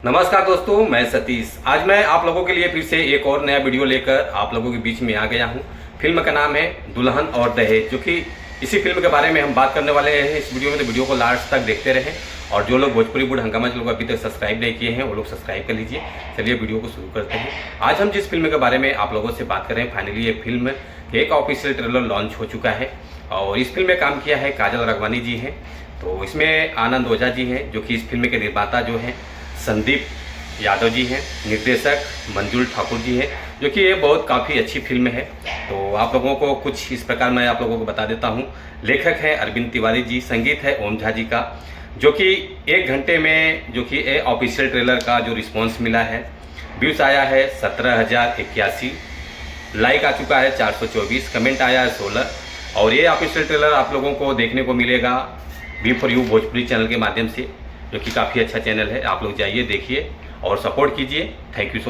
नमस्कार दोस्तों, मैं सतीश। आज मैं आप लोगों के लिए फिर से एक और नया वीडियो लेकर आप लोगों के बीच में आ गया हूं। फिल्म का नाम है दुल्हन और दहेज, जो कि इसी फिल्म के बारे में हम बात करने वाले हैं इस वीडियो में। तो वीडियो को लास्ट तक देखते रहें और जो लोग भोजपुरी बुढ़ हंगामा जो लोग अभी तक सब्सक्राइब नहीं किए हैं वो लोग सब्सक्राइब कर लीजिए। चलिए वीडियो को शुरू करते हैं। आज हम जिस फिल्म के बारे में आप लोगों से बात कर रहे हैं, फाइनली ये फिल्म एक ऑफिशियल ट्रेलर लॉन्च हो चुका है और इस फिल्म में काम किया है काजल राघवानी जी हैं। तो इसमें आनंद ओझा जी हैं, जो कि इस फिल्म के निर्माता जो हैं संदीप यादव जी हैं, निर्देशक मंजुल ठाकुर जी हैं, जो कि ये बहुत काफ़ी अच्छी फिल्म है। तो आप लोगों को कुछ इस प्रकार मैं आप लोगों को बता देता हूँ। लेखक है अरविंद तिवारी जी, संगीत है ओम झा जी का, जो कि 1 घंटे में जो कि ऑफिशियल ट्रेलर का जो रिस्पॉन्स मिला है, व्यूज़ आया है 17,081, लाइक आ चुका है 424, कमेंट आया है 16। और ये ऑफिशियल ट्रेलर आप लोगों को देखने को मिलेगा V4U भोजपुरी चैनल के माध्यम से, जो कि काफ़ी अच्छा चैनल है। आप लोग जाइए देखिए और सपोर्ट कीजिए। Thank you so much.